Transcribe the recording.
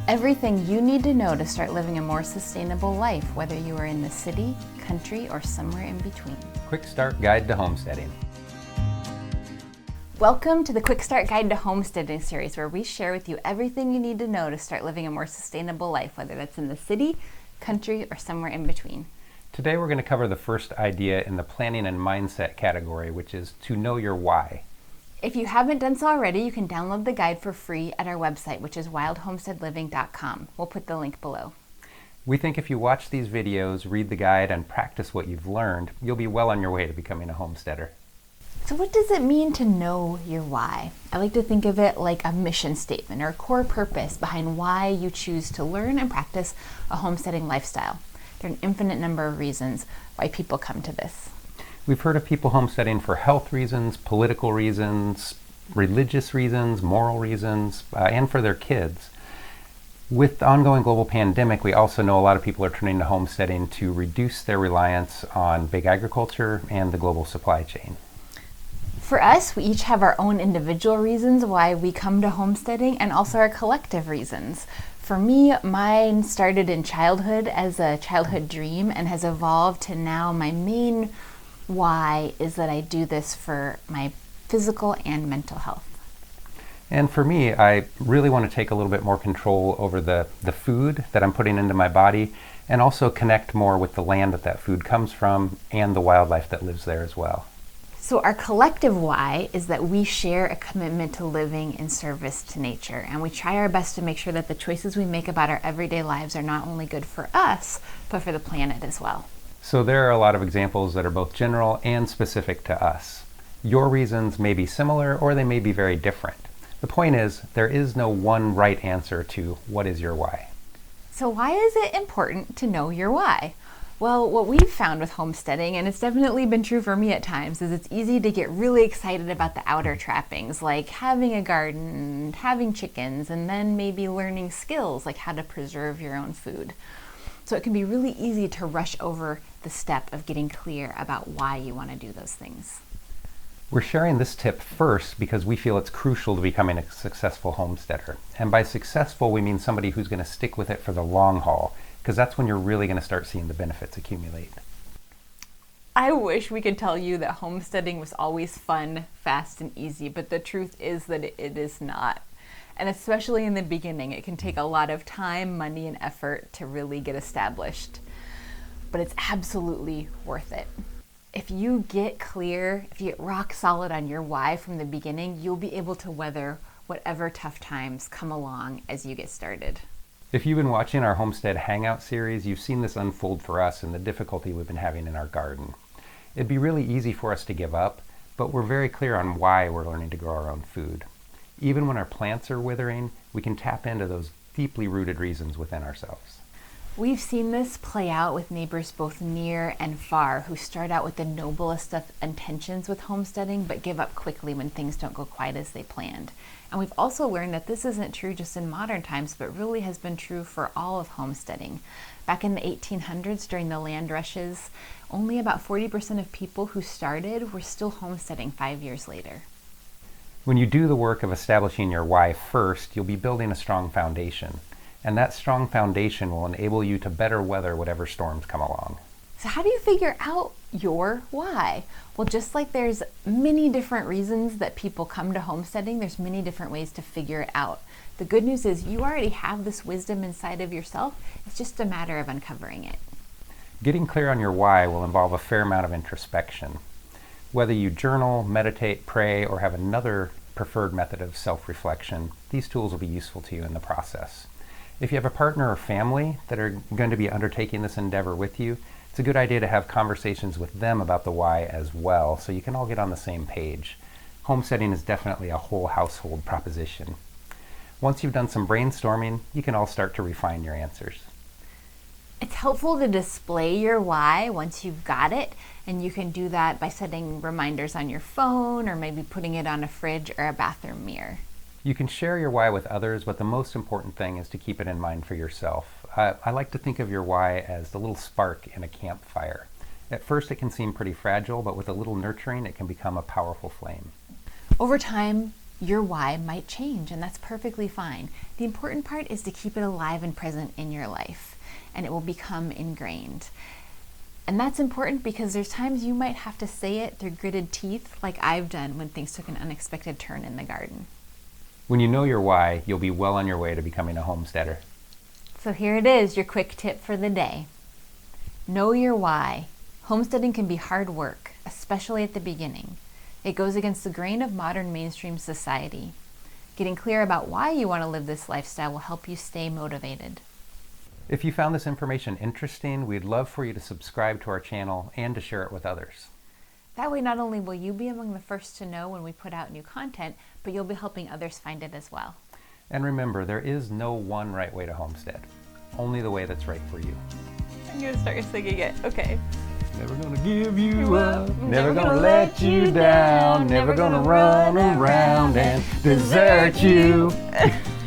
Everything you need to know to start living a more sustainable life, whether you are in the city, country, or somewhere in between. Quick Start Guide to Homesteading. Welcome to the Quick Start Guide to Homesteading series, where we share with you everything you need to know to start living a more sustainable life, whether that's in the city, country, or somewhere in between. Today we're going to cover the first idea in the planning and mindset category, which is to know your why. If you haven't done so already, you can download the guide for free at our website, which is wildhomesteadliving.com. We'll put the link below. We think if you watch these videos, read the guide, and practice what you've learned, you'll be well on your way to becoming a homesteader. So what does it mean to know your why? I like to think of it like a mission statement or a core purpose behind why you choose to learn and practice a homesteading lifestyle. There are an infinite number of reasons why people come to this. We've heard of people homesteading for health reasons, political reasons, religious reasons, moral reasons, and for their kids. With the ongoing global pandemic, we also know a lot of people are turning to homesteading to reduce their reliance on big agriculture and the global supply chain. For us, we each have our own individual reasons why we come to homesteading and also our collective reasons. For me, mine started in childhood as a childhood dream and has evolved to now my main why is that I do this for my physical and mental health. And for me, I really want to take a little bit more control over the food that I'm putting into my body and also connect more with the land that food comes from and the wildlife that lives there as well. So our collective why is that we share a commitment to living in service to nature, and we try our best to make sure that the choices we make about our everyday lives are not only good for us, but for the planet as well. So there are a lot of examples that are both general and specific to us. Your reasons may be similar or they may be very different. The point is, there is no one right answer to what is your why. So why is it important to know your why? Well, what we've found with homesteading, and it's definitely been true for me at times, is it's easy to get really excited about the outer trappings, like having a garden, having chickens, and then maybe learning skills like how to preserve your own food. So it can be really easy to rush over the step of getting clear about why you want to do those things. We're sharing this tip first because we feel it's crucial to becoming a successful homesteader. And by successful, we mean somebody who's going to stick with it for the long haul, because that's when you're really going to start seeing the benefits accumulate. I wish we could tell you that homesteading was always fun, fast, and easy, but the truth is that it is not. And especially in the beginning, it can take a lot of time, money, and effort to really get established. But it's absolutely worth it. If you get clear, if you get rock solid on your why from the beginning, you'll be able to weather whatever tough times come along as you get started. If you've been watching our Homestead Hangout series, you've seen this unfold for us and the difficulty we've been having in our garden. It'd be really easy for us to give up, but we're very clear on why we're learning to grow our own food. Even when our plants are withering, we can tap into those deeply rooted reasons within ourselves. We've seen this play out with neighbors both near and far who start out with the noblest of intentions with homesteading but give up quickly when things don't go quite as they planned. And we've also learned that this isn't true just in modern times, but really has been true for all of homesteading. Back in the 1800s, during the land rushes, only about 40% of people who started were still homesteading 5 years later. When you do the work of establishing your why first, you'll be building a strong foundation. And that strong foundation will enable you to better weather whatever storms come along. So how do you figure out your why? Well, just like there's many different reasons that people come to homesteading, there's many different ways to figure it out. The good news is you already have this wisdom inside of yourself. It's just a matter of uncovering it. Getting clear on your why will involve a fair amount of introspection. Whether you journal, meditate, pray, or have another preferred method of self-reflection, these tools will be useful to you in the process. If you have a partner or family that are going to be undertaking this endeavor with you, it's a good idea to have conversations with them about the why as well, so you can all get on the same page. Homesteading is definitely a whole household proposition. Once you've done some brainstorming, you can all start to refine your answers. It's helpful to display your why once you've got it, and you can do that by setting reminders on your phone or maybe putting it on a fridge or a bathroom mirror. You can share your why with others, but the most important thing is to keep it in mind for yourself. I like to think of your why as the little spark in a campfire. At first it can seem pretty fragile, but with a little nurturing it can become a powerful flame. Over time, Your why might change, and that's perfectly fine. The important part is to keep it alive and present in your life, and it will become ingrained. And that's important because there's times you might have to say it through gritted teeth, like I've done when things took an unexpected turn in the garden. When you know your why, you'll be well on your way to becoming a homesteader. So here it is, your quick tip for the day. Know your why. Homesteading can be hard work, especially at the beginning. It goes against the grain of modern mainstream society. Getting clear about why you want to live this lifestyle will help you stay motivated. If you found this information interesting, we'd love for you to subscribe to our channel and to share it with others. That way, not only will you be among the first to know when we put out new content, but you'll be helping others find it as well. And remember, there is no one right way to homestead, only the way that's right for you. I'm going to start singing it. Okay. Never gonna give you up, never gonna let you down, never gonna run around and desert you.